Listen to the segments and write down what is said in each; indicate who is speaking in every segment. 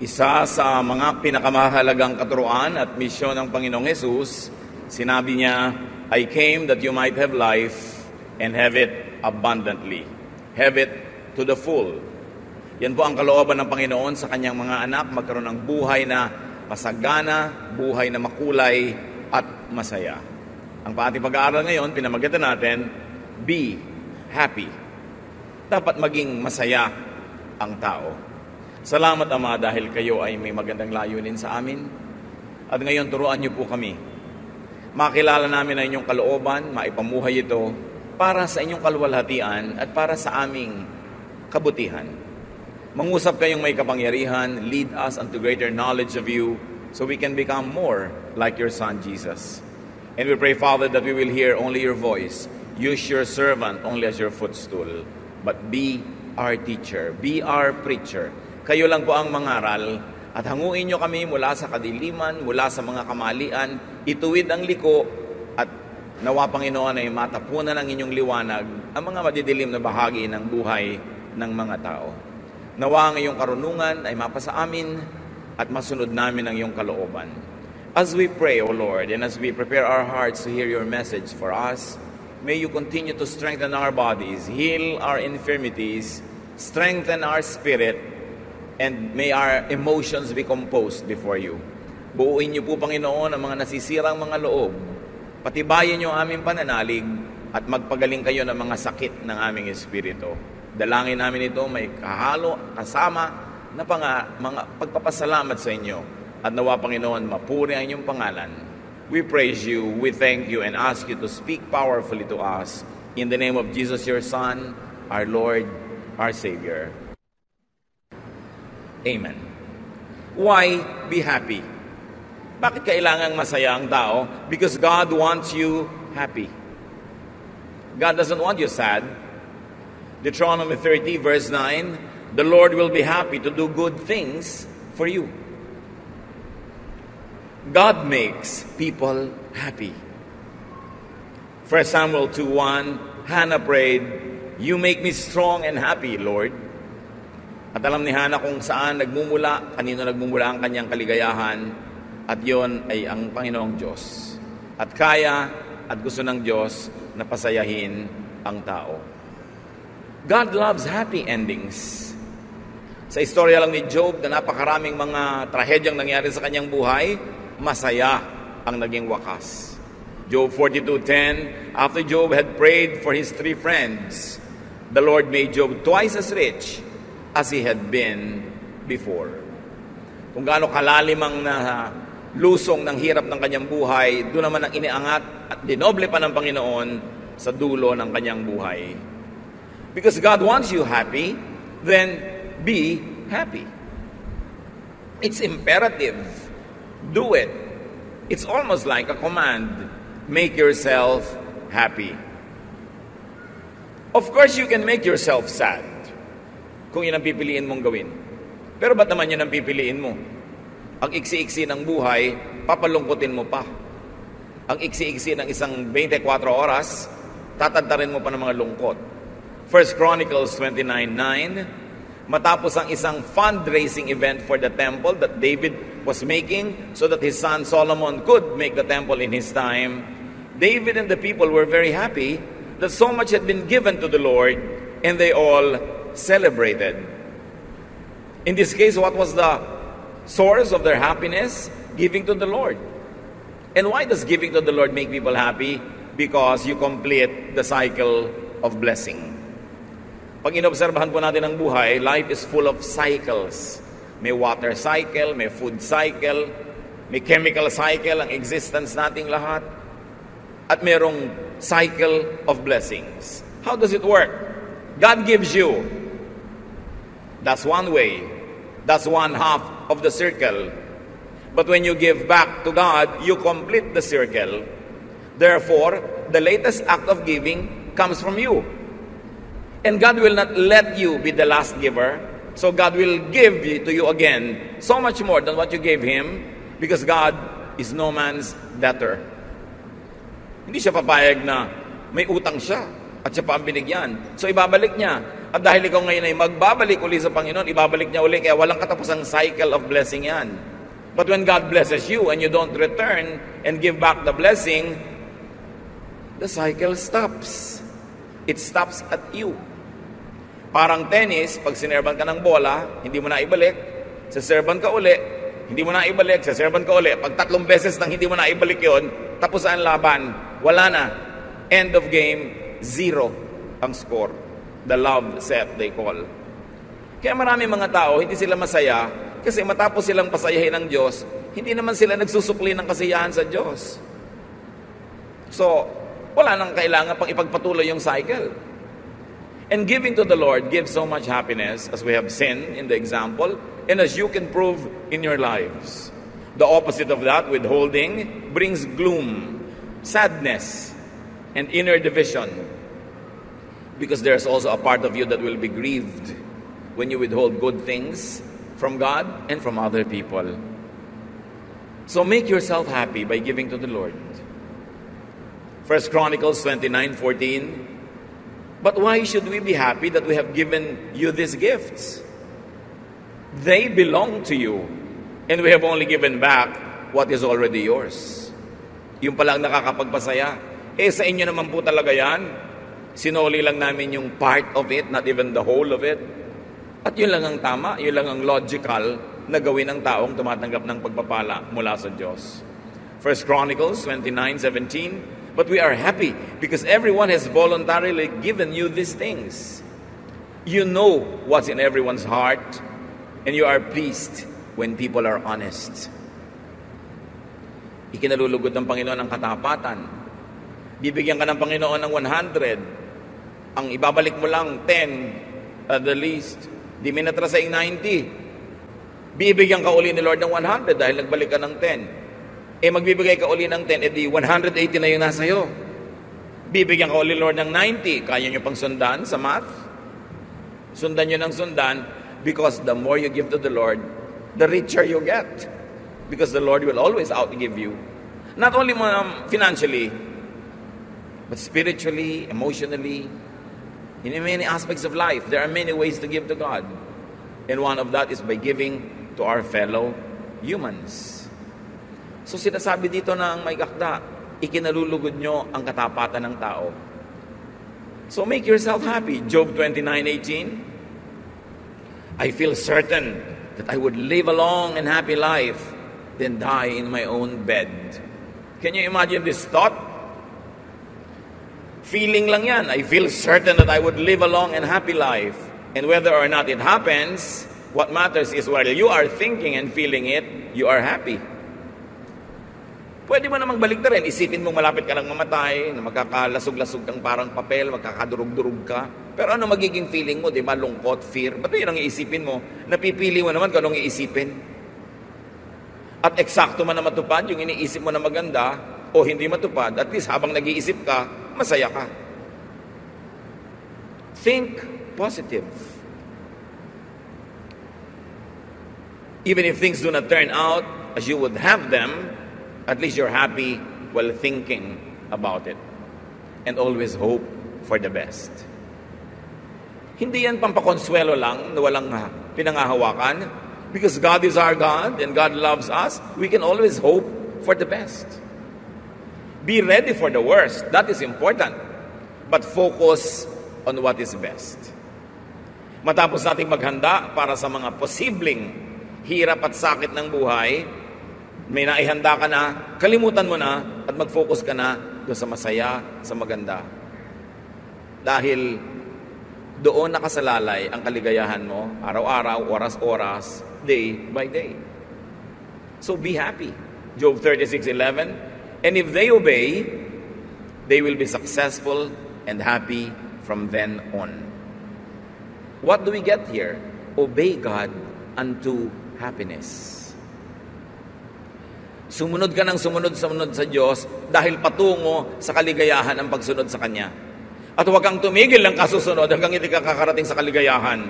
Speaker 1: Isa sa mga pinakamahalagang katuruan at misyon ng Panginoong Hesus, sinabi niya, I came that you might have life and have it abundantly. Have it to the full. Yan po ang kalooban ng Panginoon sa kanyang mga anak, magkaroon ng buhay na masagana, buhay na makulay at masaya. Ang ating pag-aaral ngayon, pinamagatan natin, be happy. Dapat maging masaya ang tao. Salamat, Ama, dahil kayo ay may magandang layunin sa amin. At ngayon, turuan niyo po kami. Makilala namin ang inyong kalooban, maipamuhay ito para sa inyong kaluwalhatian at para sa aming kabutihan. Mangusap kayong may kapangyarihan, lead us unto greater knowledge of you so we can become more like your Son, Jesus. And we pray, Father, that we will hear only your voice. Use your servant only as your footstool. But be our teacher, be our preacher. Kayo lang po ang mangaral at hanguin nyo kami mula sa kadiliman, mula sa mga kamalian, ituwid ang liko at nawa, Panginoon, ay matapunan ng inyong liwanag ang mga madidilim na bahagi ng buhay ng mga tao. Nawa ang iyong karunungan ay mapasa amin at masunod namin ang iyong kalooban. As we pray, O Lord, and as we prepare our hearts to hear your message for us, may you continue to strengthen our bodies, heal our infirmities, strengthen our spirit, and may our emotions be composed before you. Buuin niyo po, Panginoon, ang mga nasisirang mga loob. Patibayin niyo ang aming pananalig at magpagaling kayo ng mga sakit ng aming espiritu. Dalangin namin ito may kahalo, kasama na mga pagpapasalamat sa inyo. At nawa, Panginoon, mapuri ang inyong pangalan. We praise you, we thank you, and ask you to speak powerfully to us. In the name of Jesus, your Son, our Lord, our Savior. Amen. Why be happy? Bakit kailangang masaya ang tao? Because God wants you happy. God doesn't want you sad. Deuteronomy 30 verse 9, the Lord will be happy to do good things for you. God makes people happy. 1 Samuel 2:1, Hannah prayed, you make me strong and happy, Lord. At alam ni Hannah kung saan nagmumula, kanino nagmumula ang kanyang kaligayahan, at yon ay ang Panginoong Diyos. At kaya at gusto ng Diyos na pasayahin ang tao. God loves happy endings. Sa istorya lang ni Job na napakaraming mga trahedyang nangyari sa kanyang buhay, masaya ang naging wakas. Job 42:10, after Job had prayed for his 3 friends, the Lord made Job twice as rich as he had been before. Kung gaano kalalim ang lusong ng hirap ng kanyang buhay, doon naman ang iniangat at dinoble pa ng Panginoon sa dulo ng kanyang buhay. Because God wants you happy, then be happy. It's imperative. Do it. It's almost like a command. Make yourself happy. Of course, you can make yourself sad kung yun ang pipiliin mong gawin. Pero ba't naman yun ang pipiliin mo? Ang iksi-iksi ng buhay, papalungkutin mo pa. Ang iksi-iksi ng isang 24 oras, tatantarin mo pa ng mga lungkot. 1 Chronicles 29:9, matapos ang isang fundraising event for the temple that David was making so that his son Solomon could make the temple in his time, David and the people were very happy that so much had been given to the Lord, and they all celebrated. In this case, what was the source of their happiness? Giving to the Lord. And why does giving to the Lord make people happy? Because you complete the cycle of blessing. Pag inobserbahan po natin ang buhay, life is full of cycles. May water cycle, may food cycle, may chemical cycle, ang existence nating lahat. At merong cycle of blessings. How does it work? God gives you. That's one way. That's one half of the circle. But when you give back to God, you complete the circle. Therefore, the latest act of giving comes from you. And God will not let you be the last giver. So God will give to you again so much more than what you gave Him, because God is no man's debtor. Hindi siya papayag na may utang siya at siya pa ang binigyan. So ibabalik niya. At dahil ikaw ngayon ay magbabalik uli sa Panginoon, ibabalik niya uli, kaya walang katapusang cycle of blessing yan. But when God blesses you and you don't return and give back the blessing, the cycle stops. It stops at you. Parang tennis, pag sinerban ka ng bola, hindi mo na ibalik, saserban ka uli, hindi mo na ibalik, saserban ka uli. Pag 3 beses nang hindi mo na ibalik yon, tapos ang laban, wala na. End of game, 0 ang score. The love set, they call. Kaya marami mga tao, hindi sila masaya, kasi matapos silang pasayahin ng Diyos, hindi naman sila nagsusukli ng kasiyahan sa Diyos. So, wala nang kailangan pang ipagpatuloy yung cycle. And giving to the Lord gives so much happiness, as we have seen in the example, and as you can prove in your lives. The opposite of that, withholding, brings gloom, sadness, and inner division. Because there's also a part of you that will be grieved when you withhold good things from God and from other people. So make yourself happy by giving to the Lord. 1 Chronicles 29:14. But why should we be happy that we have given you these gifts? They belong to you, and we have only given back what is already yours. Yung palang nakakapagpasaya. Sa inyo naman po talaga yan. Sinoli lang namin yung part of it, not even the whole of it. At yun lang ang tama, yun lang ang logical na gawin ng taong tumatanggap ng pagpapala mula sa Diyos. 1 Chronicles 29:17. But we are happy because everyone has voluntarily given you these things. You know what's in everyone's heart, and you are pleased when people are honest. Ikinalulugod ng Panginoon ang katapatan. Bibigyan ka ng Panginoon ng 100. Ang ibabalik mo lang 10 at the least. Di minatra sa 90. Bibigyan ka uli ni Lord ng 100 dahil nagbalik ka ng 10. Magbibigay ka uli ng 10, edi 180 na yung nasa iyo. Bibigyan ka uli Lord ng 90. Kaya nyo pang sundan sa math? Sundan nyo ng sundan because the more you give to the Lord, the richer you get. Because the Lord will always outgive you. Not only financially, but spiritually, emotionally, in many aspects of life. There are many ways to give to God. And one of that is by giving to our fellow humans. So sinasabi dito ng may kakda, ikinalulugod nyo ang katapatan ng tao. So make yourself happy. Job 29:18. I feel certain that I would live a long and happy life, then die in my own bed. Can you imagine this thought? Feeling lang yan. I feel certain that I would live a long and happy life. And whether or not it happens, what matters is while you are thinking and feeling it, you are happy. Pwede mo namang baliktarin. Isipin mo malapit ka lang mamatay, na magkakalasog-lasog kang parang papel, magkakadurog-durog ka. Pero ano magiging feeling mo, di ba? Lungkot, fear. Ba't yun ang iisipin mo? Napipili mo naman kung anong iisipin. At eksakto man na matupad, yung iniisip mo na maganda, o hindi matupad, at least habang nag-iisip ka, masaya ka. Think positive. Even if things do not turn out as you would have them, at least you're happy while thinking about it. And always hope for the best. Hindi yan pampakonsuelo lang na walang pinangahawakan. Because God is our God and God loves us, we can always hope for the best. Be ready for the worst. That is important. But focus on what is best. Matapos nating maghanda para sa mga posibleng hirap at sakit ng buhay, may naihanda ka na, kalimutan mo na, at mag-focus ka na doon sa masaya, sa maganda. Dahil doon nakasalalay ang kaligayahan mo, araw-araw, oras-oras, day by day. So be happy. Job 36:11. And if they obey, they will be successful and happy from then on. What do we get here? Obey God unto happiness. Sumunod ka ng sumunod sa Diyos dahil patungo sa kaligayahan ang pagsunod sa Kanya. At huwag kang tumigil ng kasusunod hanggang hindi ka kakarating sa kaligayahan.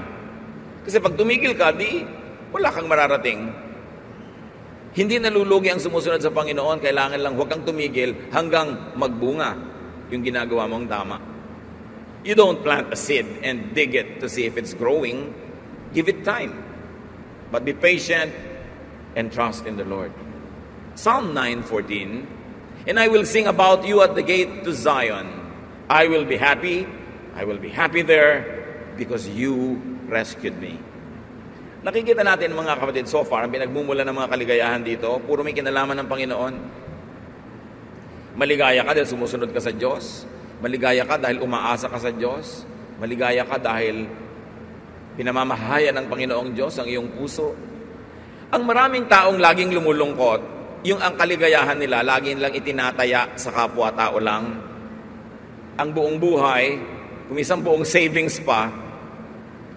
Speaker 1: Kasi pag tumigil ka, di wala kang mararating. Hindi nalulugi ang sumusunod sa Panginoon, kailangan lang huwag kang tumigil hanggang magbunga yung ginagawa mong tama. You don't plant a seed and dig it to see if it's growing. Give it time. But be patient and trust in the Lord. Psalm 9:14, and I will sing about you at the gate to Zion. I will be happy there because you rescued me. Nakikita natin mga kapatid so far, ang pinagmumula ng mga kaligayahan dito, puro may kinalaman ng Panginoon. Maligaya ka dahil sumusunod ka sa Diyos. Maligaya ka dahil umaasa ka sa Diyos. Maligaya ka dahil pinamamahayan ng Panginoong Diyos ang iyong puso. Ang maraming taong laging lumulungkot, yung ang kaligayahan nila, laging lang itinataya sa kapwa-tao lang. Ang buong buhay, kung isang buong savings pa,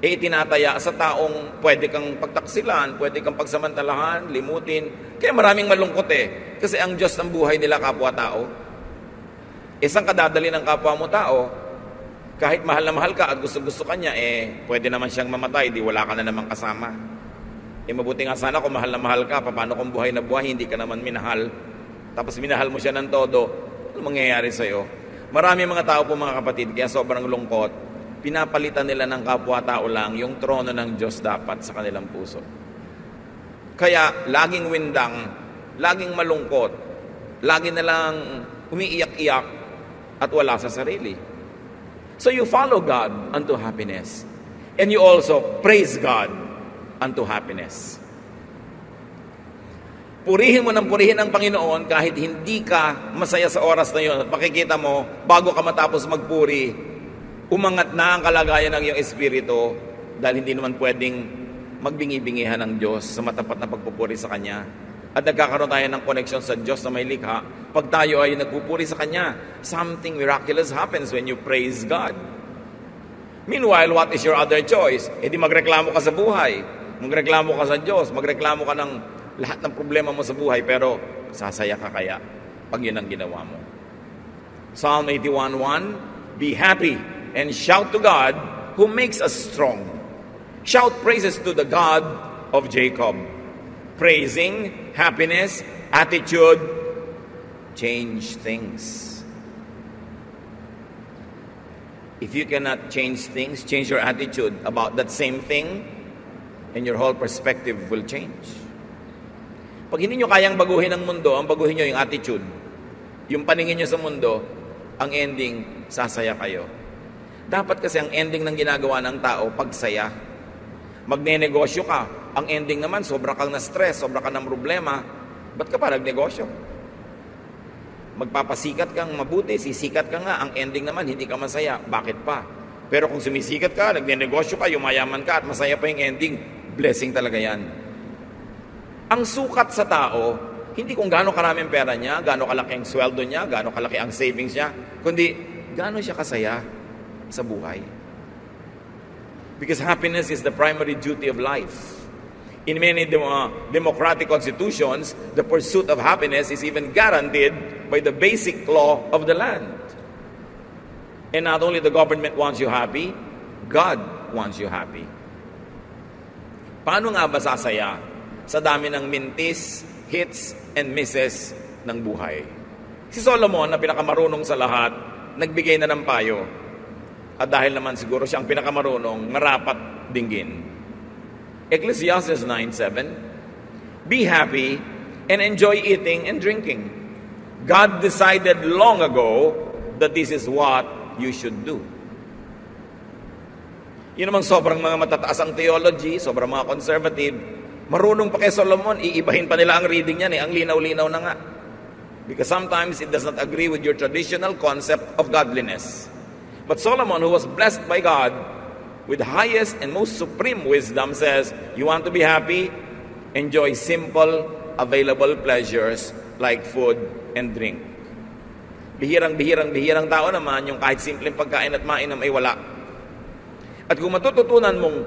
Speaker 1: itinataya sa taong pwede kang pagtaksilan, pwede kang pagsamantalahan, limutin. Kaya maraming malungkot Kasi ang Diyos ng buhay nila kapwa-tao. Isang kadadali ng kapwa mo tao, kahit mahal na mahal ka at gusto-gusto ka niya, pwede naman siyang mamatay, di wala ka na namang kasama. Mabuti nga sana kung mahal na mahal ka, paano kung buhay na buhay, hindi ka naman minahal. Tapos minahal mo siya ng todo, ano mangyayari sa'yo? Marami mga tao po mga kapatid, kaya sobrang lungkot. Pinapalitan nila ng kapwa-tao lang yung trono ng Diyos dapat sa kanilang puso. Kaya laging windang, laging malungkot, lagi na lang umiiyak-iyak at wala sa sarili. So you follow God unto happiness. And you also praise God unto happiness. Purihin mo ng purihin ang Panginoon kahit hindi ka masaya sa oras na yun. At makikita mo, bago ka matapos magpuri, umangat na ang kalagayan ng iyong espiritu dahil hindi naman pwedeng magbingi-bingihan ng Diyos sa matapat na pagpupuri sa Kanya. At nagkakaroon tayo ng connection sa Diyos na may likha. Pag tayo ay nagpupuri sa Kanya, something miraculous happens when you praise God. Meanwhile, what is your other choice? Di magreklamo ka sa buhay. Magreklamo ka sa Diyos. Magreklamo ka ng lahat ng problema mo sa buhay. Pero sasaya ka kaya pag yun ang ginawa mo. Psalm 81:1, be happy and shout to God who makes us strong. Shout praises to the God of Jacob. Praising, happiness, attitude, change things. If you cannot change things, change your attitude about that same thing, and your whole perspective will change. Pag hindi nyo kayang baguhin ang mundo, ang baguhin nyo yung attitude. Yung paningin nyo sa mundo, ang ending, sasaya kayo. Dapat kasi ang ending ng ginagawa ng tao, pagsaya. Magnenegosyo ka, ang ending naman, sobra kang na-stress, sobra kang ng problema, ba't ka pa nagnegosyo? Magpapasikat kang mabuti, sisikat ka nga, ang ending naman, hindi ka masaya, bakit pa? Pero kung sumisikat ka, nagnenegosyo ka, yumayaman ka, at masaya pa yung ending, blessing talaga yan. Ang sukat sa tao, hindi kung gaano karaming pera niya, gaano kalaki ang sweldo niya, gaano kalaki ang savings niya, kundi gaano siya kasaya sa buhay. Because happiness is the primary duty of life. In many democratic constitutions, the pursuit of happiness is even guaranteed by the basic law of the land. And not only the government wants you happy, God wants you happy. Paano nga ba sasaya sa dami ng mintis, hits, and misses ng buhay? Si Solomon, na pinakamarunong sa lahat, nagbigay na ng payo. At dahil naman siguro siyang pinakamarunong, marapat dinggin. Ecclesiastes 9:7, be happy and enjoy eating and drinking. God decided long ago that this is what you should do. Yun namang sobrang mga matataas ang theology, sobrang mga conservative, marunong pa kay Solomon, iibahin pa nila ang reading niyan ang linaw-linaw na nga. Because sometimes it does not agree with your traditional concept of godliness. But Solomon, who was blessed by God with the highest and most supreme wisdom, says, you want to be happy? Enjoy simple, available pleasures like food and drink. Bihirang tao naman yung kahit simpleng pagkain at mainam ay wala. At kung matututunan mong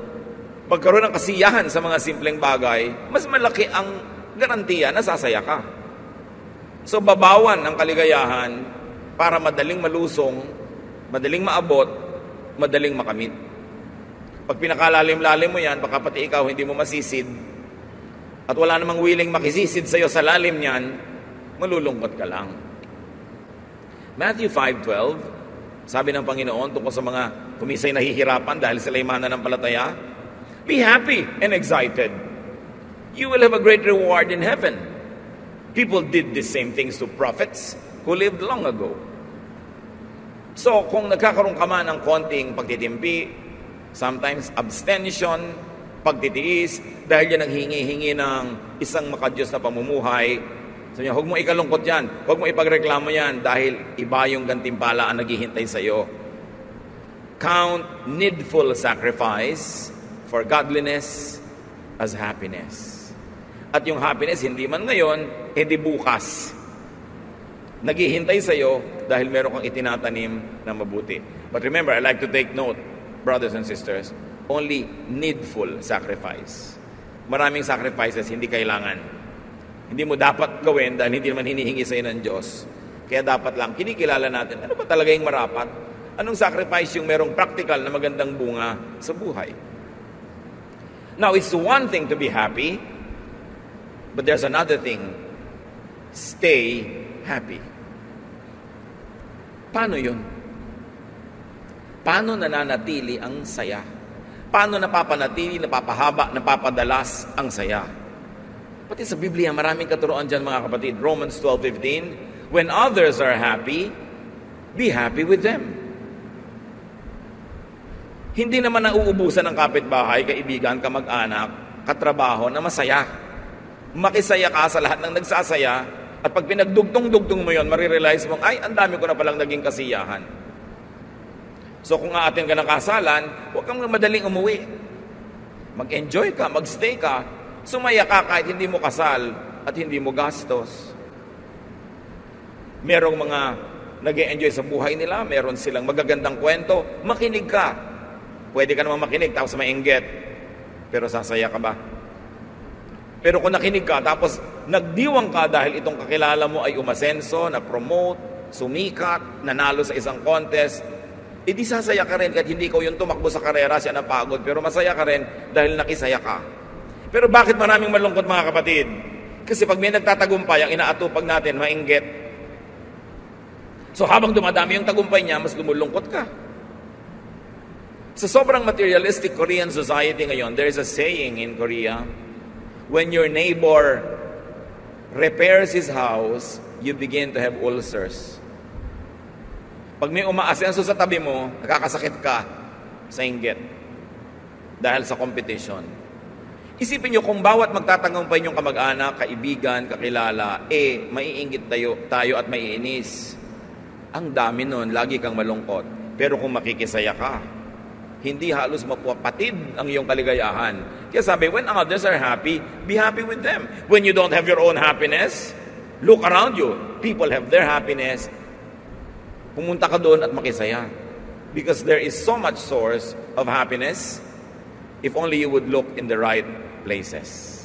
Speaker 1: magkaroon ng kasiyahan sa mga simpleng bagay, mas malaki ang garantiya na sasaya ka. So babawan ang kaligayahan para madaling malusong, madaling maabot, madaling makamit. Pag pinakalalim-lalim mo yan, baka pati ikaw hindi mo masisid, at wala namang willing makisisid sa'yo sa lalim niyan, malulungkot ka lang. Matthew 5:12, Sabi ng Panginoon tungkol sa mga kumisay nahihirapan dahil sila'y mananampalataya, be happy and excited. You will have a great reward in heaven. People did the same things to prophets who lived long ago. So, kung nagkakaroon ka man ng konting pagtitimpi, sometimes abstention, pagtitiis, dahil yan ang hingi-hingi ng isang makadiyos na pamumuhay, so, huwag mo ikalungkot yan, huwag mo ipagreklamo yan, dahil iba yung gantimpala ang naghihintay sa iyo. Count needful sacrifice for godliness as happiness. At yung happiness, hindi man ngayon, edi bukas. Naghihintay sa iyo dahil meron kang itinatanim na mabuti. But remember, I like to take note, brothers and sisters, only needful sacrifice. Maraming sacrifices hindi kailangan. Hindi mo dapat gawin dahil hindi naman hinihingi sa iyo ng Diyos. Kaya dapat lang, kinikilala natin, ano ba talaga yung marapat? Anong sacrifice yung merong practical na magandang bunga sa buhay? Now, it's one thing to be happy, but there's another thing. Stay happy. Paano yun? Paano nananatili ang saya? Paano napapanatili, napapahaba, napapadalas ang saya? Pati sa Biblia, maraming katuruan dyan mga kapatid. Romans 12:15, when others are happy, be happy with them. Hindi naman nauubusan ng kapitbahay, kaibigan, kamag-anak, katrabaho na masaya. Makisaya ka sa lahat ng nagsasaya, at pag pinagdugtong-dugtong mo yun, marirealize mo, ay, ang dami ko na palang naging kasiyahan. So kung aatin ka ng kasalan, huwag kang madaling umuwi. Mag-enjoy ka, mag-stay ka, sumaya ka kahit hindi mo kasal at hindi mo gastos. Merong mga nag-e-enjoy sa buhay nila, meron silang magagandang kwento, makinig ka. Pwede ka naman makinig tapos mainggit, pero sasaya ka ba? Pero kung nakinig ka, tapos nagdiwang ka dahil itong kakilala mo ay umasenso, na-promote, sumikat, nanalo sa isang contest, edi sasaya ka rin kahit hindi ko yung tumakbo sa karera, siya napagod, pero masaya ka rin dahil nakisaya ka. Pero bakit maraming malungkot mga kapatid? Kasi pag may nagtatagumpay, ang inaatupag natin, mainggit. So habang dumadami yung tagumpay niya, mas lumulungkot ka. Sa sobrang materialistic Korean society ngayon, there is a saying in Korea, when your neighbor repairs his house, you begin to have ulcers. Pag may umaasenso sa tabi mo, nakakasakit ka sa inggit dahil sa competition. Isipin nyo kung bawat magtatagumpay nyong kamag-anak, kaibigan, kakilala, maiinggit tayo at maiinis. Ang dami nun, lagi kang malungkot. Pero kung makikisaya ka, hindi halos mapapatid ang iyong kaligayahan. Kaya sabi, when others are happy, be happy with them. When you don't have your own happiness, look around you. People have their happiness. Pumunta ka doon at makisaya. Because there is so much source of happiness if only you would look in the right places.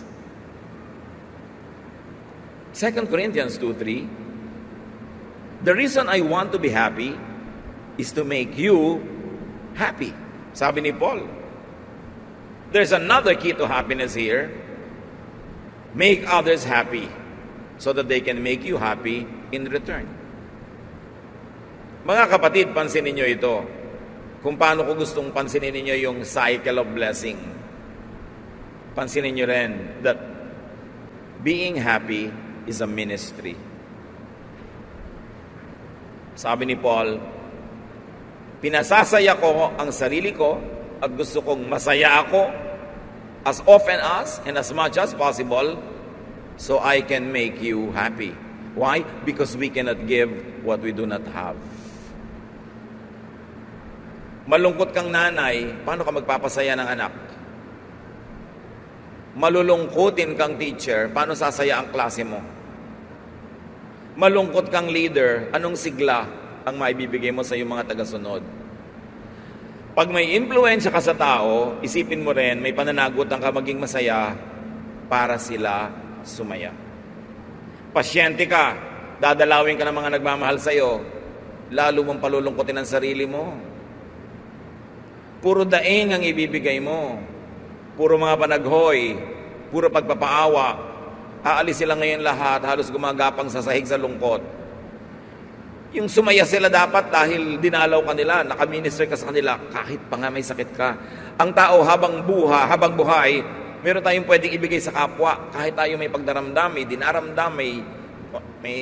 Speaker 1: 2 Corinthians 2:3, the reason I want to be happy is to make you happy. Sabi ni Paul. There's another key to happiness here. Make others happy so that they can make you happy in return. Mga kapatid, pansinin niyo ito. Kung paano ko gustong pansinin niyo yung cycle of blessing. Pansinin niyo rin that being happy is a ministry. Sabi ni Paul, pinasasaya ko ang sarili ko at gusto kong masaya ako as often as and as much as possible so I can make you happy. Why? Because we cannot give what we do not have. Malungkot kang nanay, paano ka magpapasaya ng anak? Malulungkutin kang teacher, paano sasaya ang klase mo? Malungkot kang leader, anong sigla ang maibibigay mo sa iyong mga tagasunod? Pag may impluwensya ka sa tao, isipin mo rin, may pananagutan ka maging masaya para sila sumaya. Pasyente ka, dadalawin ka ng mga nagmamahal sa iyo, lalo mong palulungkotin ang sarili mo. Puro daing ang ibibigay mo. Puro mga panaghoy, puro pagpapaawa. Aalis sila ngayon lahat, halos gumagapang sa sahig sa lungkot. Yung sumaya sila dapat dahil dinalaw ka nila, nakaminister ka sa kanila, kahit pa nga may sakit ka. Ang tao habang buhay, meron tayong pwedeng ibigay sa kapwa. Kahit tayo may pagdaramdam, may dinaramdam, may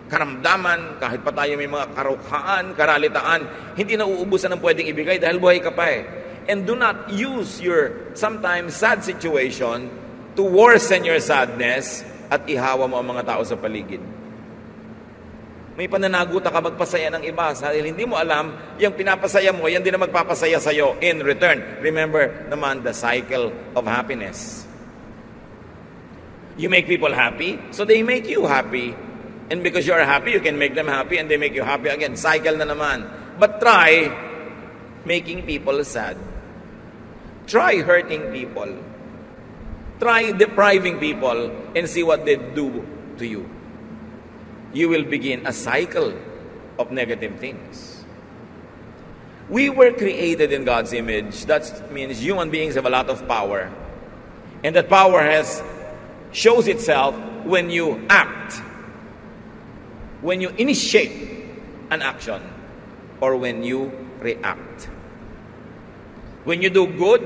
Speaker 1: karamdaman, kahit pa tayo may mga karukhaan, karalitaan, hindi na uubusan ng pwedeng ibigay dahil buhay ka pa eh. And do not use your sometimes sad situation to worsen your sadness at ihawa mo ang mga tao sa paligid. May pananagutan ka magpasaya ng iba dahil hindi mo alam, yung pinapasaya mo, yan din na magpapasaya sa'yo in return. Remember naman the cycle of happiness. You make people happy, so they make you happy. And because you are happy, you can make them happy and they make you happy again. Cycle na naman. But try making people sad. Try hurting people. Try depriving people and see what they do to you. You will begin a cycle of negative things. We were created in God's image. That means human beings have a lot of power. And that power shows itself when you act, when you initiate an action, or when you react. When you do good,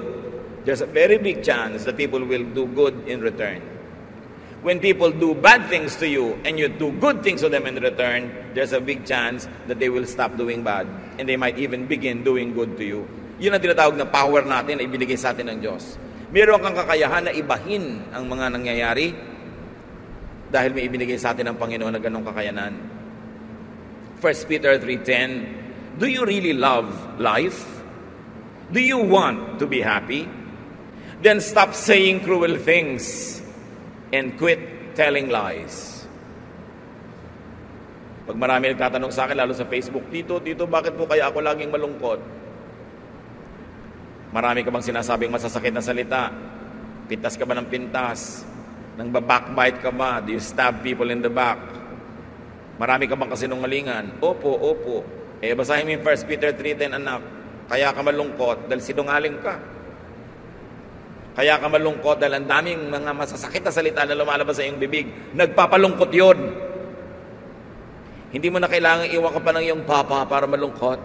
Speaker 1: there's a very big chance that people will do good in return. When people do bad things to you and you do good things to them in return, there's a big chance that they will stop doing bad and they might even begin doing good to you. Yun ang tinatawag na power natin na ibinigay sa atin ng Diyos. Meron kang kakayahan na ibahin ang mga nangyayari dahil may ibinigay sa atin ng Panginoon na ganong kakayanan. 1 Peter 3:10, do you really love life? Do you want to be happy? Then stop saying cruel things and quit telling lies. Pag marami nagtatanong sa akin, lalo sa Facebook, Tito, bakit po kaya ako laging malungkot? Marami ka bang sinasabing masasakit na salita? Pintas ka ba ng pintas? Nang backbite ka ba? Do you stab people in the back? Marami ka bang kasinungalingan? Opo. Basahin mo yung 1 Peter 3:10, anak. Kaya ka malungkot dahil sinungaling ka. Kaya ka malungkot dahil ang daming mga masasakit na salita na lumalabas sa iyong bibig. Nagpapalungkot yun. Hindi mo na kailangan iwan ka pa ng iyong papa para malungkot.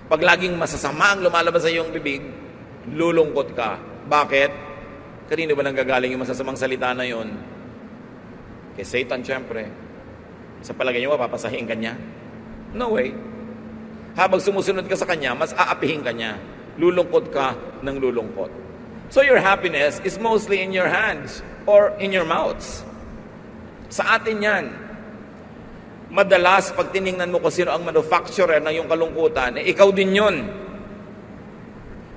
Speaker 1: Pag laging masasama ang lumalabas sa iyong bibig, lulungkot ka. Bakit? Kanino ba nanggagaling yung masasamang salita na yun? Kay Satan, syempre. Sa palagay niyo, papasahin ka niya? No way. Habang sumusunod ka sa kanya, mas aapihin ka niya. Lulungkot ka ng lulungkot. So your happiness is mostly in your hands or in your mouths. Sa atin yan. Madalas, pag tiningnan mo kung sino ang manufacturer ng iyong kalungkutan, ikaw din yun.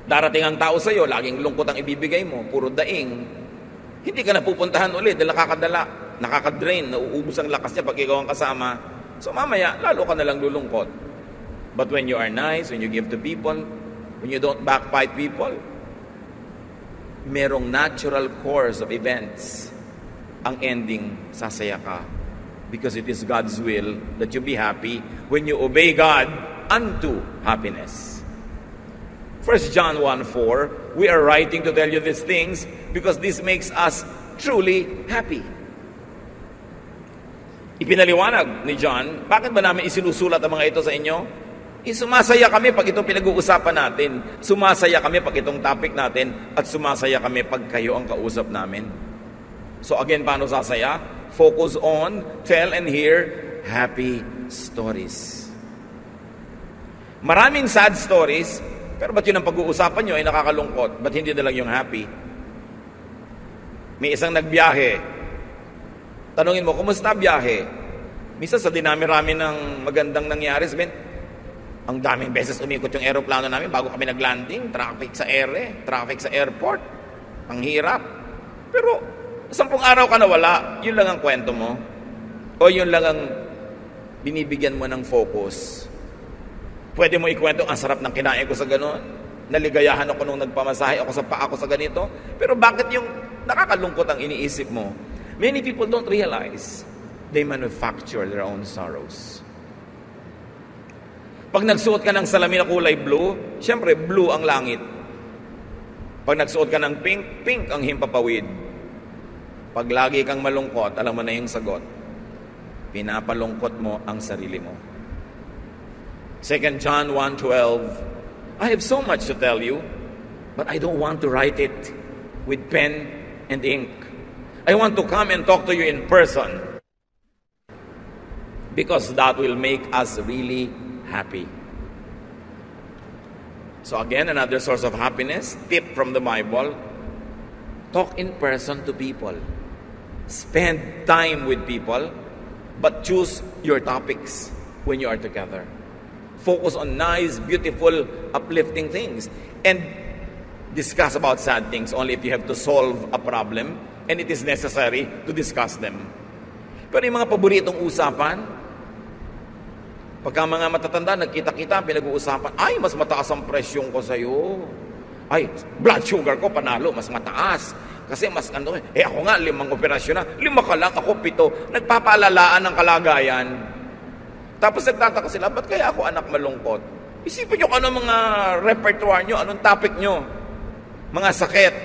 Speaker 1: Darating ang tao sa iyo, laging lungkot ang ibibigay mo, puro daing. Hindi ka napupuntahan ulit dahil nakakadala, nakakadrain, nauubos ang lakas niya pag ikaw ang kasama. So mamaya, lalo ka nalang lulungkot. But when you are nice, when you give to people, when you don't backbite people, merong natural course of events. Ang ending, sasaya ka. Because it is God's will that you be happy when you obey God unto happiness. 1 John 1:4, we are writing to tell you these things because this makes us truly happy. Ipinaliwanag ni John, bakit ba namin isinusulat ang mga ito sa inyo? Sumasaya kami pag itong pinag-uusapan natin. Sumasaya kami pag itong topic natin. At sumasaya kami pag kayo ang kausap namin. So again, paano sasaya? Focus on, tell and hear happy stories. Maraming sad stories, pero ba't yun ang pag-uusapan nyo ay nakakalungkot? Ba't hindi na lang yung happy? May isang nagbiyahe. Tanungin mo, kumusta biyahe? Misa sa dinami-rami ng magandang nangyari, sabihin, ang daming beses umikot yung aeroplano namin bago kami naglanding, traffic sa traffic sa airport. Ang hirap. Pero 10 araw ka nawala, yun lang ang kwento mo. O yun lang ang binibigyan mo ng focus. Pwede mo ikwento, ang sarap ng kinain ko sa gano'n. Naligayahan ako nung nagpamasahe ako sa paa ko sa ganito. Pero bakit yung nakakalungkot ang iniisip mo? Many people don't realize they manufacture their own sorrows. Pag nagsuot ka ng salamin na kulay blue, syempre blue ang langit. Pag nagsuot ka ng pink, pink ang himpapawid. Pag lagi kang malungkot, alam mo na yung sagot. Pinapalungkot mo ang sarili mo. 2 John 1:12, I have so much to tell you, but I don't want to write it with pen and ink. I want to come and talk to you in person, because that will make us really happy. So again, another source of happiness, tip from the Bible, talk in person to people. Spend time with people, but choose your topics when you are together. Focus on nice, beautiful, uplifting things. And discuss about sad things only if you have to solve a problem and it is necessary to discuss them. Pero yung mga paboritong usapan, pagka mga matatanda, nagkita-kita, pinag-uusapan, ay, mas mataas ang presyong ko sa'yo. Ay, blood sugar ko, panalo, mas mataas. Kasi mas ano, ako nga, 5 operasyon na. 5 ka lang, ako 7. Nagpapaalalaan ng kalagayan. Tapos nagtataka sila, ba't kaya ako anak malungkot? Isipin nyo kung ano mga repertoire nyo, anong topic nyo. Mga sakit.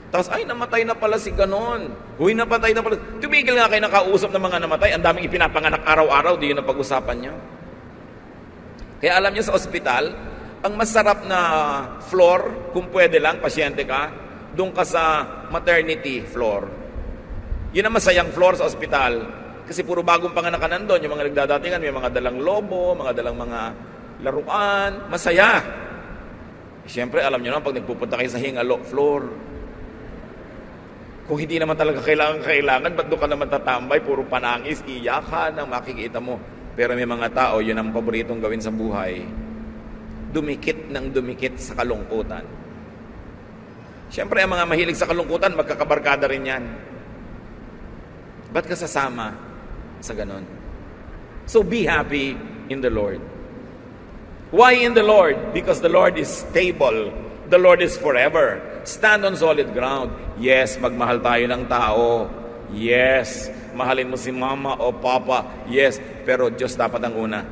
Speaker 1: Tapos, ay, namatay na pala si ganon. Huy, napatay na pala. Tumigil nga kayo nakausap ng mga namatay. Ang daming ipinapanganak araw-araw, di yun ang pag-usapan nyo. Kaya alam nyo sa ospital, ang masarap na floor, kung pwede lang, pasyente ka, doon ka sa maternity floor. Yun ang masayang floor sa ospital. Kasi puro bagong panganak ka nandun. Yung mga nagdadatingan, may mga dalang lobo, mga dalang mga laruan. Masaya. Siyempre, alam nyo na, pag nagpupunta kayo sa hingalo floor, kung hindi naman talaga kailangan, ba't doon ka naman tatambay? Puro panangis, iyakan ang makikita mo. Pero may mga tao, yun ang paboritong gawin sa buhay. Dumikit ng dumikit sa kalungkutan. Siyempre, ang mga mahilig sa kalungkutan, magkakabarkada rin yan. Ba't ka sasama sa ganon? So be happy in the Lord. Why in the Lord? Because the Lord is stable. The Lord is forever. Stand on solid ground. Yes, magmahal tayo ng tao. Yes, mahalin mo si mama o papa. Yes, pero Diyos dapat ang una.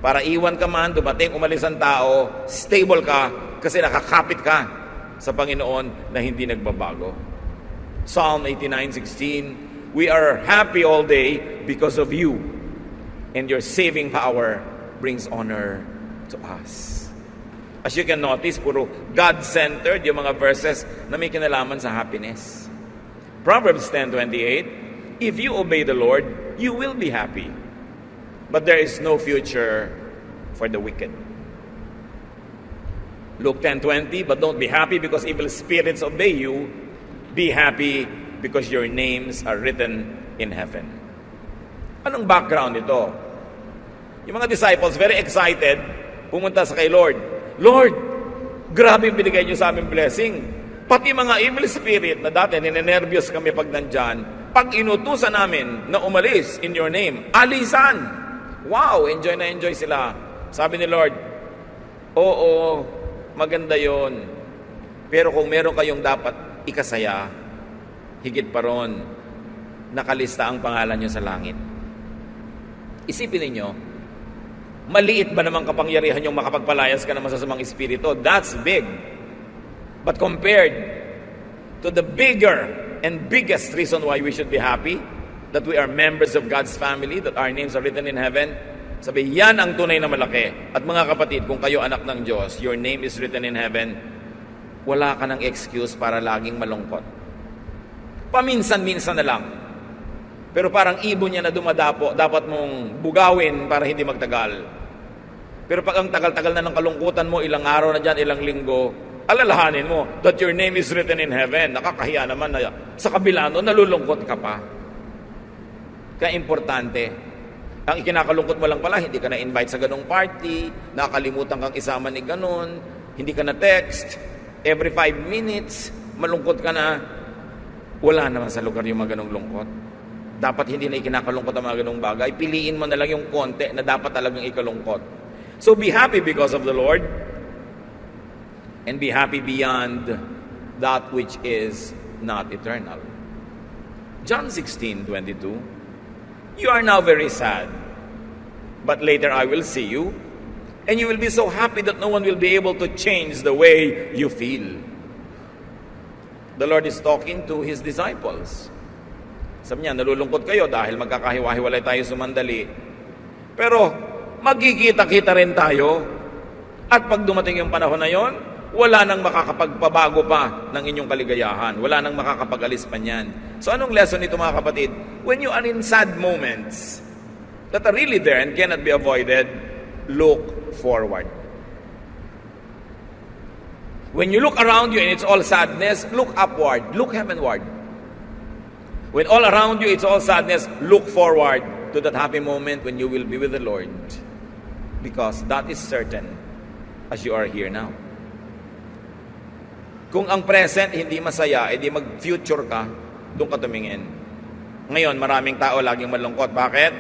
Speaker 1: Para iwan ka man, dumating, umalis ang tao, stable ka kasi nakakapit ka sa Panginoon na hindi nagbabago. Psalm 89:16, we are happy all day because of you, and your saving power brings honor to us. As you can notice, puro God-centered yung mga verses na may kinalaman sa happiness. Proverbs 10:28, if you obey the Lord, you will be happy. But there is no future for the wicked. Luke 10:20, but don't be happy because evil spirits obey you. Be happy because your names are written in heaven. Anong background ito? Yung mga disciples, very excited, pumunta sa kay Lord. Lord, grabe yung binigay niyo sa aming blessing. Pati mga evil spirit na dati, ninenervyos kami pag nandyan, pag inutusan namin na umalis in your name, alisan. Wow, enjoy na enjoy sila. Sabi ni Lord, oo, maganda yon. Pero kung meron kayong dapat ikasaya, higit pa ron, nakalista ang pangalan nyo sa langit. Isipin ninyo, maliit ba namang kapangyarihan yung makapagpalayas ka ng masasamang espiritu? That's big. But compared to the bigger and biggest reason why we should be happy, that we are members of God's family, that our names are written in heaven, sabi, yan ang tunay na malaki. At mga kapatid, kung kayo anak ng Diyos, your name is written in heaven, wala ka ng excuse para laging malungkot. Paminsan-minsan na lang. Pero parang ibon niya na dumadapo, dapat mong bugawin para hindi magtagal. Pero pag ang tagal-tagal na ng kalungkutan mo, ilang araw na dyan, ilang linggo, alalahanin mo that your name is written in heaven. Nakakahiya naman na sa kabila no, nalulungkot ka pa. Kaya importante, ang ikinakalungkot mo lang pala, hindi ka na-invite sa ganong party, nakakalimutan kang isama ni ganon, hindi ka na-text, every 5 minutes, malungkot ka na, wala naman sa lugar yung mga ganong lungkot. Dapat hindi na ikinakalungkot ang mga ganong bagay. Piliin mo na lang yung konti na dapat talagang ikalungkot. So be happy because of the Lord, and be happy beyond that which is not eternal. John 16:22, you are now very sad, but later I will see you, and you will be so happy that no one will be able to change the way you feel. The Lord is talking to His disciples. Sabi niya, nalulungkot kayo dahil magkakahiwa-hiwalay tayo sumandali. Pero magkikita-kita rin tayo. At pag dumating yung panahon na yon, wala nang makakapagpabago pa ng inyong kaligayahan. Wala nang makakapag-alis pa niyan. So anong lesson nito mga kapatid? When you are in sad moments that are really there and cannot be avoided, look forward. When you look around you and it's all sadness, look upward, look heavenward. When all around you it's all sadness, look forward to that happy moment when you will be with the Lord. Because that is certain as you are here now. Kung ang present hindi masaya, edi mag-future ka, doon ka tumingin. Ngayon, maraming tao laging malungkot. Bakit?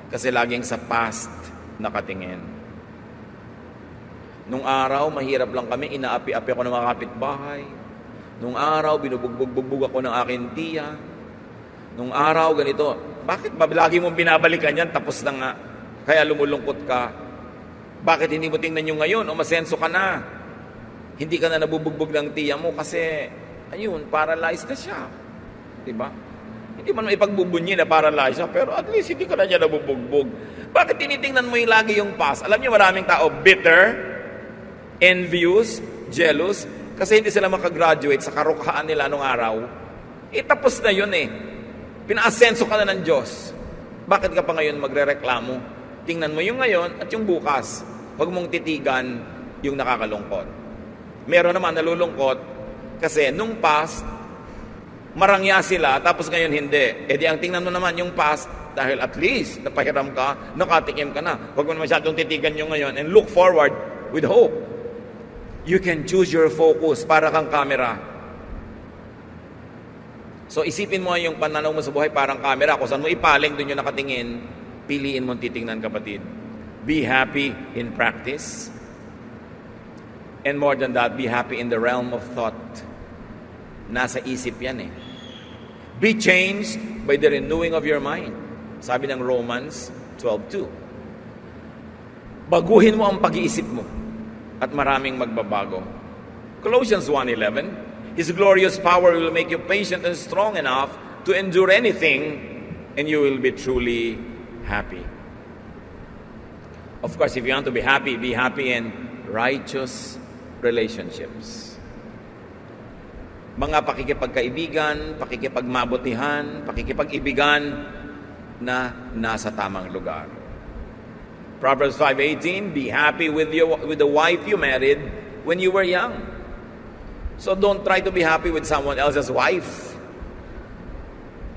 Speaker 1: Kasi laging sa past nakatingin. Nung araw, mahirap lang kami, inaapi-api ako ng mga kapitbahay. Nung araw, binubugbog ako ng aking tiya. Nung araw, ganito. Bakit ba lagi mong binabalikan yan? Tapos na nga. Kaya lumulungkot ka. Bakit hindi mo tingnan yung ngayon? O masenso ka na. Hindi ka na nabubugbog ng tiya mo kasi, ayun, paralyzed na siya. Diba? Hindi man ipagbubunyi na paralyzed siya, pero at least hindi ka na niya nabubugbog. Bakit tinitingnan mo yung lagi yung past? Alam niyo, maraming tao bitter, envious, jealous, kasi hindi sila makagraduate sa karukhaan nila nung araw. Tapos na yun eh. Pinaasenso ka na ng Diyos. Bakit ka pa ngayon magre-reklamo? Tingnan mo yung ngayon at yung bukas. Huwag mong titigan yung nakakalungkot. Meron naman nalulungkot kasi nung past, marangya sila, tapos ngayon hindi. Di ang tingnan mo naman yung past, dahil at least napahiram ka, nakatikim ka na. Huwag mo masyadong titigan yung ngayon and look forward with hope. You can choose your focus para kang camera. So isipin mo yung pananaw mo sa buhay parang camera. Kung saan mo ipaling, doon yung nakatingin, piliin mong titingnan, kapatid. Be happy in practice. And more than that, be happy in the realm of thought. Nasa isip yan eh. Be changed by the renewing of your mind. Sabi ng Romans 12:2. Baguhin mo ang pag-iisip mo at maraming magbabago. Colossians 1:11. His glorious power will make you patient and strong enough to endure anything, and you will be truly happy. Of course, if you want to be happy in righteous relationships. Mga pakikipagkaibigan, pakikipagmabutihan, pakikipag-ibigan na nasa tamang lugar. Proverbs 5:18, be happy with the wife you married when you were young. So don't try to be happy with someone else's wife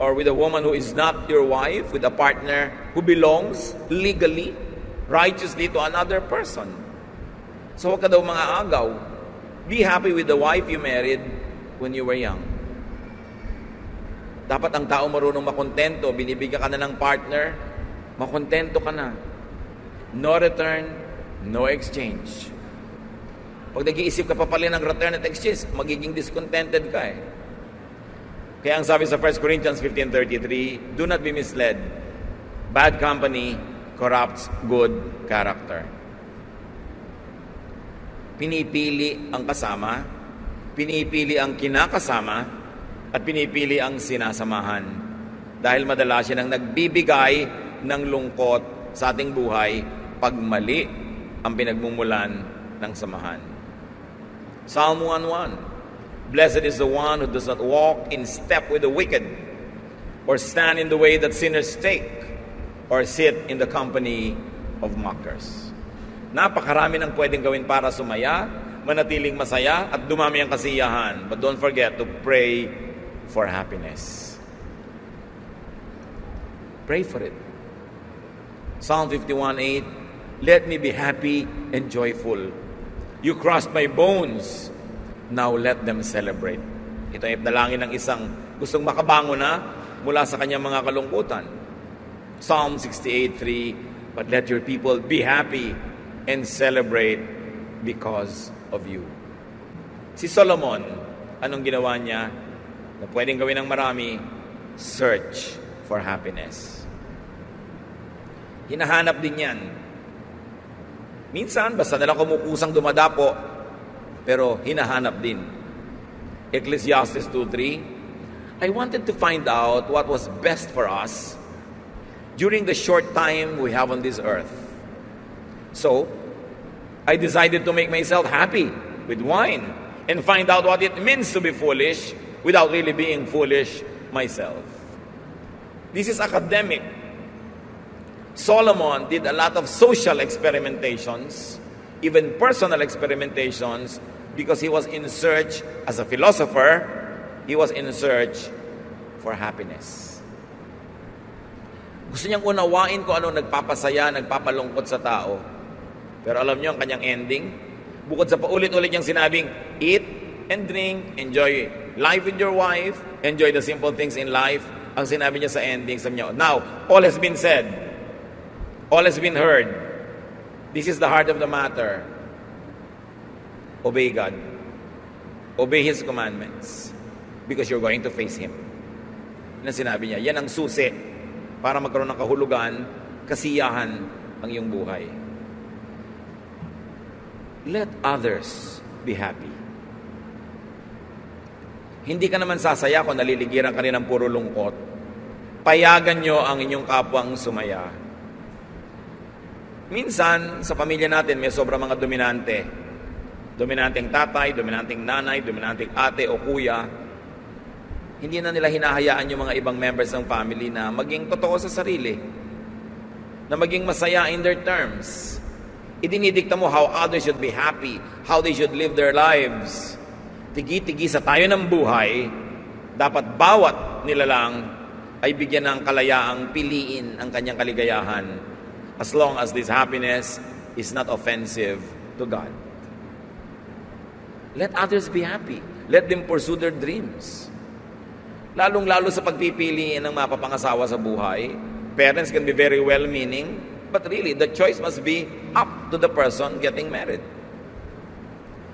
Speaker 1: or with a woman who is not your wife, with a partner who belongs legally, righteously to another person. So huwag ka daw mga agaw. Be happy with the wife you married when you were young. Dapat ang tao marunong makontento, binibigyan ka na ng partner, makontento ka na. No return, no exchange. Pag nag-iisip ka pa pala ng return at exchange, magiging discontented ka eh. Kaya ang sabi sa 1 Corinthians 15:33, do not be misled. Bad company corrupts good character. Pinipili ang kasama, pinipili ang kinakasama, at pinipili ang sinasamahan. Dahil madalas yan ang nagbibigay ng lungkot sa ating buhay pag mali ang pinagmumulan ng samahan. Psalm 1:1. Blessed is the one who does not walk in step with the wicked, or stand in the way that sinners take, or sit in the company of mockers. Napakarami ng pwedeng gawin para sumaya, manatiling masaya, at dumami ang kasiyahan. But don't forget to pray for happiness. Pray for it. Psalm 51:8, let me be happy and joyful. You crushed my bones. Now let them celebrate. Ito ay dalangin ng isang gustong makabangon na mula sa kanyang mga kalungkutan. Psalm 68:3, but let your people be happy and celebrate because of you. Si Solomon, anong ginawa niya na pwedeng gawin ng marami? Search for happiness. Hinahanap din yan. Minsan, basta nalang kumukusang dumadapo, pero hinahanap din. Ecclesiastes 2:3, I wanted to find out what was best for us during the short time we have on this earth. So, I decided to make myself happy with wine and find out what it means to be foolish without really being foolish myself. This is academic. Solomon did a lot of social experimentations, even personal experimentations, because he was in search, as a philosopher, he was in search for happiness. Gusto niyang unawain kung ano nagpapasaya, nagpapalungkot sa tao. Pero alam niyo ang kanyang ending? Bukod sa paulit-ulit niyang sinabing, eat and drink, enjoy life with your wife, enjoy the simple things in life, ang sinabi niya sa ending, sabi niya, now, all has been said, all has been heard. This is the heart of the matter. Obey God. Obey His commandments. Because you're going to face Him. Yan ang sinabi niya. Yan ang susi para magkaroon ng kahulugan, kasiyahan ang iyong buhay. Let others be happy. Hindi ka naman sasaya kung naliligiran ka rin ng puro lungkot. Payagan nyo ang inyong kapwang sumaya. Minsan, sa pamilya natin, may sobrang mga dominante. Dominanteng tatay, dominanteng nanay, dominanteng ate o kuya. Hindi na nila hinahayaan yung mga ibang members ng family na maging totoo sa sarili. Na maging masaya in their terms. Idinidikta mo how others should be happy, how they should live their lives. Tigi-tigi sa tayo ng buhay, dapat bawat nilalang ay bigyan ng kalayaang piliin ang kanyang kaligayahan as long as this happiness is not offensive to God. Let others be happy. Let them pursue their dreams. Lalong-lalo sa pagpipiliin ng mapapangasawa sa buhay, parents can be very well-meaning, but really, the choice must be up to the person getting married.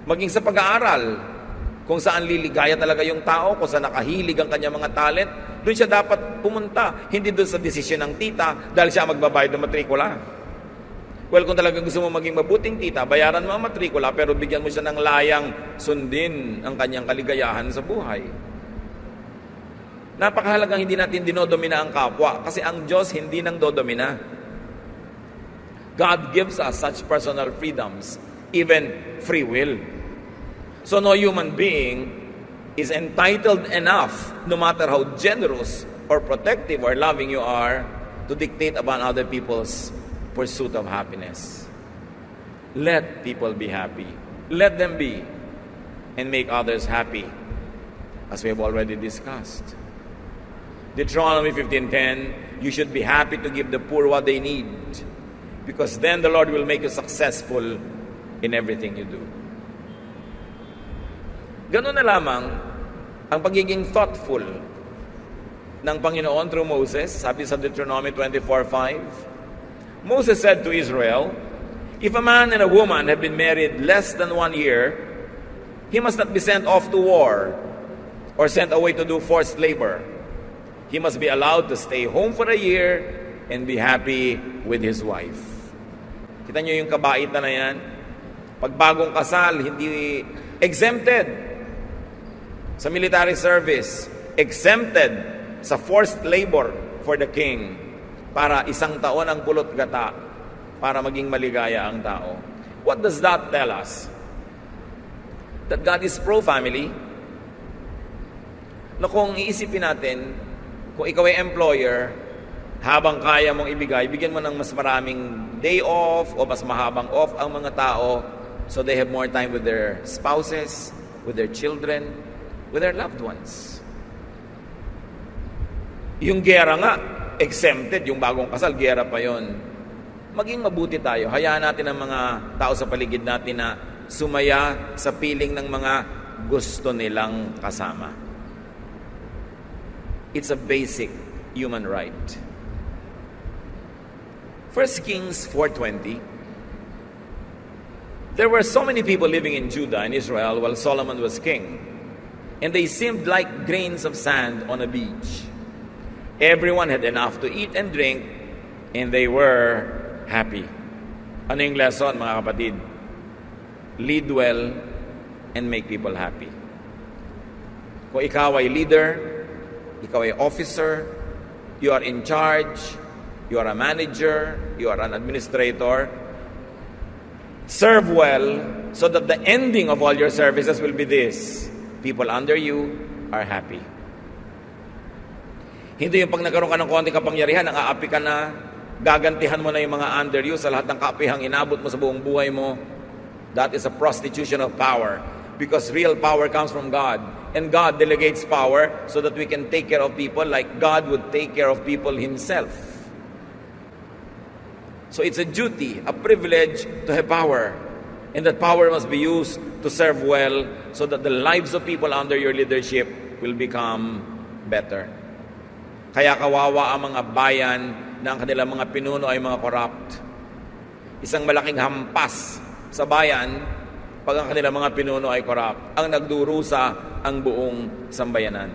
Speaker 1: Maging sa pag-aaral, kung saan liligaya talaga yung tao, kung saan nakahilig ang kanyang mga talent, doon siya dapat pumunta, hindi doon sa desisyon ng tita dahil siya magbabayad ng matrikula. Well, kung talagang gusto mo maging mabuting tita, bayaran mo ang matrikula pero bigyan mo siya ng layang sundin ang kanyang kaligayahan sa buhay. Napakahalagang hindi natin dinodomina ang kapwa kasi ang Diyos hindi nang dodomina. God gives us such personal freedoms, even free will. So no human being is entitled enough, no matter how generous or protective or loving you are, to dictate about other people's pursuit of happiness. Let people be happy. Let them be. And make others happy, as we have already discussed. Deuteronomy 15:10, you should be happy to give the poor what they need, because then the Lord will make you successful in everything you do. Ganun na lamang ang pagiging thoughtful ng Panginoon through Moses. Sabi sa Deuteronomy 24:5, Moses said to Israel, if a man and a woman have been married less than 1 year, he must not be sent off to war or sent away to do forced labor. He must be allowed to stay home for a year and be happy with his wife. Kita nyo yung kabaitan na yan? Pag bagong kasal, hindi exempted sa military service, exempted sa forced labor for the king, para 1 taon ang pulot gata para maging maligaya ang tao. What does that tell us? That God is pro-family. Na kung iisipin natin, kung ikaw ay employer, habang kaya mong ibigay, bigyan mo ng mas maraming day off o mas mahabang off ang mga tao so they have more time with their spouses, with their children, with their loved ones. Yung gera nga, exempted, yung bagong kasal, gera pa yon. Maging mabuti tayo. Hayaan natin ang mga tao sa paligid natin na sumaya sa piling ng mga gusto nilang kasama. It's a basic human right. 1 Kings 4:20, there were so many people living in Judah and Israel while Solomon was king, and they seemed like grains of sand on a beach. Everyone had enough to eat and drink, and they were happy. Ano yung lesson, mga kapatid? Lead well and make people happy. Kung ikaw ay leader, ikaw ay officer, you are in charge, you are a manager, you are an administrator, Serve well so that the ending of all your services will be this: people under you are happy. Hindi yung pag nagkaroon ka ng konting kapangyarihan, ang aapi ka na, gagantihan mo na yung mga under you sa lahat ng kaapihang inabot mo sa buong buhay mo. That is a prostitution of power, because real power comes from God. And God delegates power so that we can take care of people like God would take care of people Himself. So it's a duty, a privilege to have power. And that power must be used to serve well so that the lives of people under your leadership will become better. Kaya kawawa ang mga bayan na ang kanilang mga pinuno ay mga corrupt. Isang malaking hampas sa bayan pag ang kanilang mga pinuno ay corrupt. Ang nagdurusa ang buong sambayanan.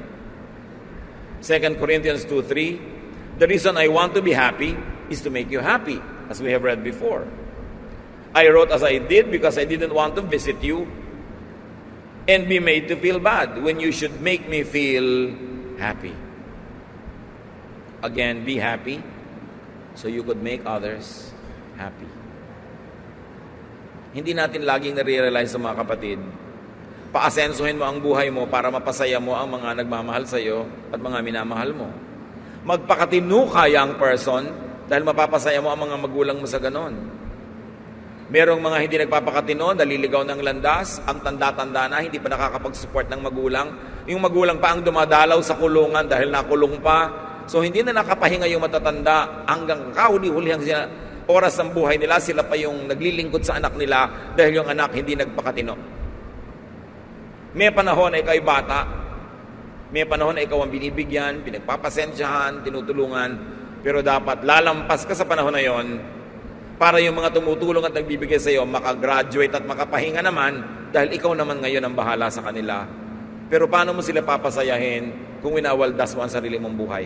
Speaker 1: 2 Corinthians 2:3, the reason I want to be happy is to make you happy, as we have read before. I wrote as I did because I didn't want to visit you and be made to feel bad when you should make me feel happy. Again, be happy so you could make others happy. Hindi natin laging nare-realize sa mga kapatid, paasensuhin mo ang buhay mo para mapasaya mo ang mga nagmamahal sa iyo at mga minamahal mo. Magpakatino ka, young person, dahil mapapasaya mo ang mga magulang mo sa ganon. Merong mga hindi nagpapakatino, naliligaw ng landas, ang tanda-tanda na, hindi pa nakakapag-support ng magulang. Yung magulang pa ang dumadalaw sa kulungan dahil nakulong pa. So hindi na nakapahinga yung matatanda hanggang kahuli-hulihang oras ng buhay nila, sila pa yung naglilingkod sa anak nila dahil yung anak hindi nagpakatino. May panahon na ikaw ay bata, may panahon na ikaw ang binibigyan, pinagpapasensyahan, tinutulungan, pero dapat lalampas ka sa panahon na yon para yung mga tumutulong at nagbibigay sa iyo makagraduate at makapahinga naman dahil ikaw naman ngayon ang bahala sa kanila. Pero paano mo sila papasayahin kung winawaldas mo ang sarili mong buhay?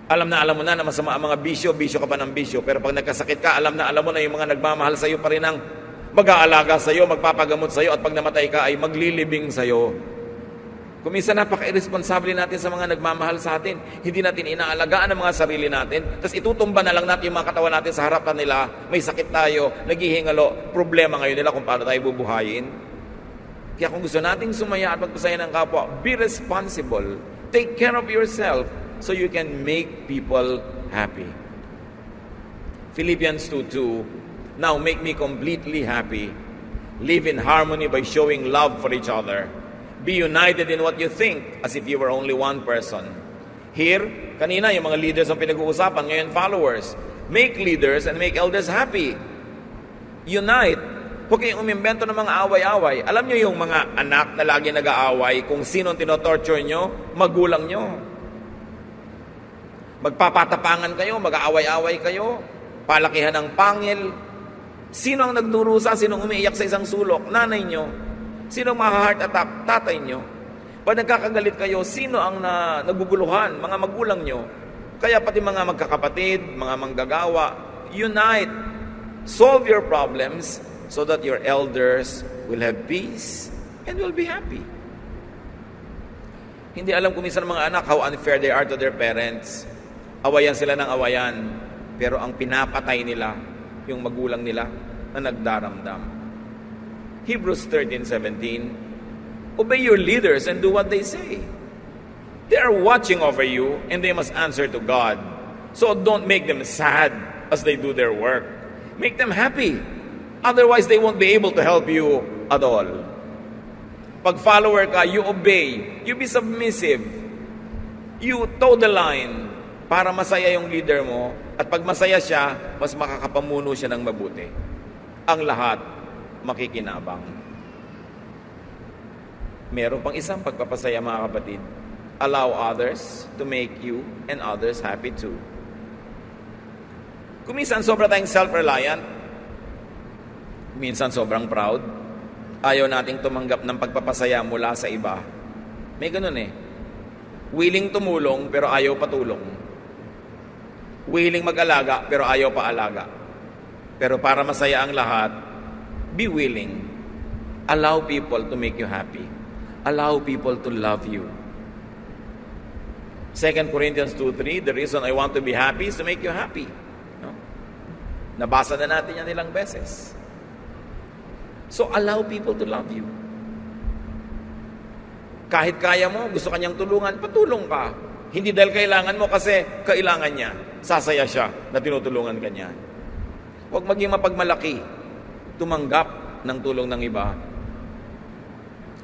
Speaker 1: Alam mo na masama ang mga bisyo ka pa ng bisyo, pero pag nagkasakit ka, alam mo na yung mga nagmamahal sa iyo pa rin ang mag-aalaga sa iyo, magpapagamot sa iyo, at pag namatay ka ay maglilibing sa iyo. Kung minsan napaka-irresponsable natin sa mga nagmamahal sa atin, hindi natin inaalagaan ang mga sarili natin, tapos itutumba na lang natin yung mga katawan natin sa harapan nila, may sakit tayo, naghihingalo, problema ngayon nila kung paano tayo bubuhayin. Kaya kung gusto nating sumaya at magpasaya ng kapwa, be responsible, take care of yourself, so you can make people happy. Philippians 2:2, now make me completely happy. Live in harmony by showing love for each other. Be united in what you think, as if you were only one person. Here, kanina yung mga leaders ang pinag-uusapan, ngayon followers. Make leaders and make elders happy. Unite. Huwag kayong umimbento ng mga away-away. Alam nyo yung mga anak na lagi nag-aaway, kung sino tinotorture nyo, magulang nyo. Magpapatapangan kayo, mag-aaway-aaway kayo, palakihan ng pangil. Sino ang nagdurusa? Sino ang umiiyak sa isang sulok? Nanay nyo. Sino ang maha-heart attack? Tatay nyo. Pag nagkakagalit kayo, sino ang naguguluhan? Mga magulang nyo. Kaya pati mga magkakapatid, mga manggagawa, unite. Solve your problems so that your elders will have peace and will be happy. Hindi alam kung minsan ng mga anak how unfair they are to their parents. Awayan sila ng awayan, pero ang pinapatay nila yung magulang nila na nagdaramdam. Hebrews 13:17, obey your leaders and do what they say. They are watching over you and they must answer to God. So don't make them sad as they do their work. Make them happy. Otherwise, they won't be able to help you at all. Pag follower ka, you obey. You be submissive. You toe the line para masaya yung leader mo. At pag masaya siya, mas makakapamuno siya ng mabuti. Ang lahat, makikinabang. Meron pang isang pagpapasaya, mga kapatid. Allow others to make you and others happy too. Kung minsan sobra tayong self-reliant, minsan sobrang proud, ayaw nating tumanggap ng pagpapasaya mula sa iba. May ganun eh. Willing tumulong pero ayaw patulong. Willing mag-alaga pero ayaw paalaga. Pero para masaya ang lahat, be willing. Allow people to make you happy. Allow people to love you. 2 Corinthians 2:3, the reason I want to be happy is to make you happy. No? Nabasa na natin yan ilang beses. So allow people to love you. Kahit kaya mo, gusto kanyang tulungan, patulong ka. Hindi dahil kailangan mo, kasi kailangan niya. Sasaya siya na tinutulungan ka niya. Huwag maging mapagmalaki. Tumanggap ng tulong ng iba.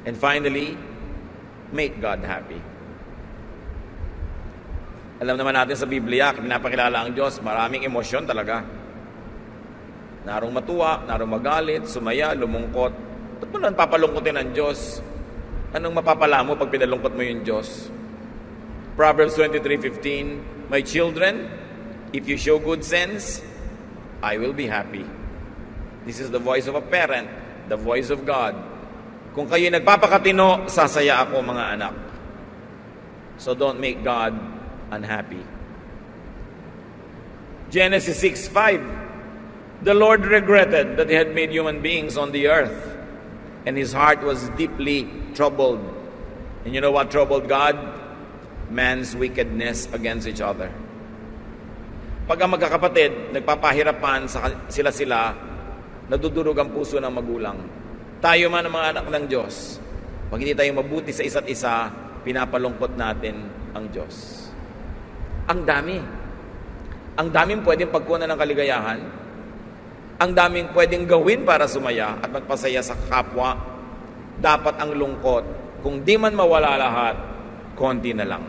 Speaker 1: And finally, make God happy. Alam naman natin sa Biblia, pinapakilala ang Diyos, maraming emosyon talaga. Narong matuwa, narong magalit, sumaya, lumungkot. Ba't mo lang papalungkotin ang Diyos? Anong mapapala mo pag pinalungkot mo yung Diyos? Proverbs 23:15, my children, if you show good sense, I will be happy. This is the voice of a parent, the voice of God. Kung kayo nagpapakatino, sasaya ako, mga anak. So don't make God unhappy. Genesis 6:5, the Lord regretted that he had made human beings on the earth, and his heart was deeply troubled. And you know what troubled God? Man's wickedness against each other. Pag ang magkakapatid, nagpapahirapan sila, nadudurog ang puso ng magulang. Tayo man ang mga anak ng Diyos, pag hindi tayo mabuti sa isa't isa, pinapalungkot natin ang Diyos. Ang dami. Ang daming pwedeng pagkunan ng kaligayahan. Ang daming pwedeng gawin para sumaya at magpasaya sa kapwa. Dapat ang lungkot, kung di man mawala lahat, konti na lang.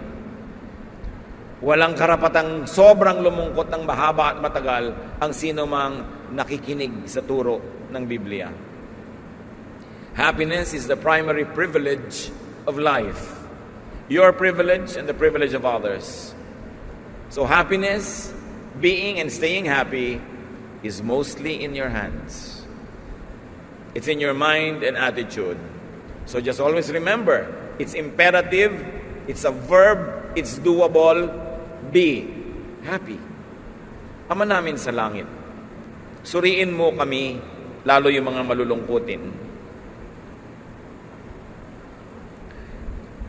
Speaker 1: Walang karapatang sobrang lumungkot ng mahaba at matagal ang sino mang nakikinig sa turo ng Biblia. Happiness is the primary privilege of life. Your privilege and the privilege of others. So happiness, being and staying happy, is mostly in your hands. It's in your mind and attitude. So just always remember, it's imperative, it's a verb, it's doable. Be happy. Ama namin sa langit, suriin mo kami, lalo yung mga malulungkutin.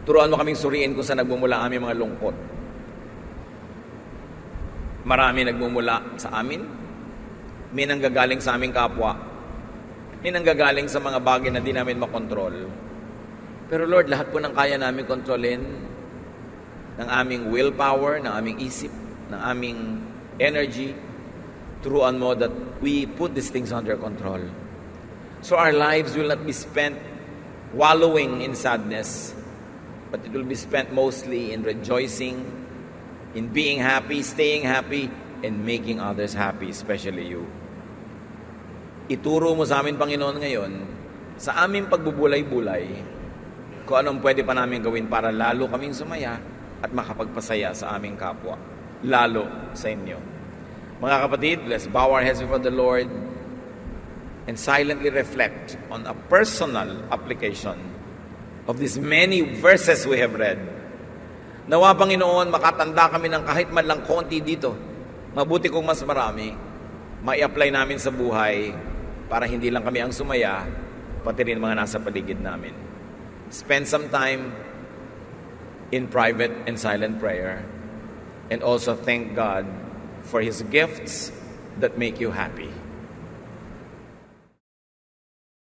Speaker 1: Turuan mo kaming suriin kung saan nagmumula aming mga lungkot. Marami nagmumula sa amin. May nanggagaling sa aming kapwa. May nanggagaling sa mga bagay na di namin makontrol. Pero Lord, lahat po ng kaya namin kontrolin, ng aming willpower, ng aming isip, ng aming energy, turuan mo that we put these things under control. So our lives will not be spent wallowing in sadness, but it will be spent mostly in rejoicing, in being happy, staying happy, and making others happy, especially you. Ituro mo sa amin, Panginoon, ngayon, sa aming pagbubulay-bulay, kung anong pwede pa namin gawin para lalo kaming sumaya at makapagpasaya sa aming kapwa, lalo sa inyo. Mga kapatid, let's bow our heads before the Lord and silently reflect on a personal application of these many verses we have read. Nawa, Panginoon, makatanda kami ng kahit man lang konti dito. Mabuti kung mas marami, mai-apply namin sa buhay para hindi lang kami ang sumaya, pati rin mga nasa paligid namin. Spend some time in private and silent prayer, and also thank God for His gifts that make you happy.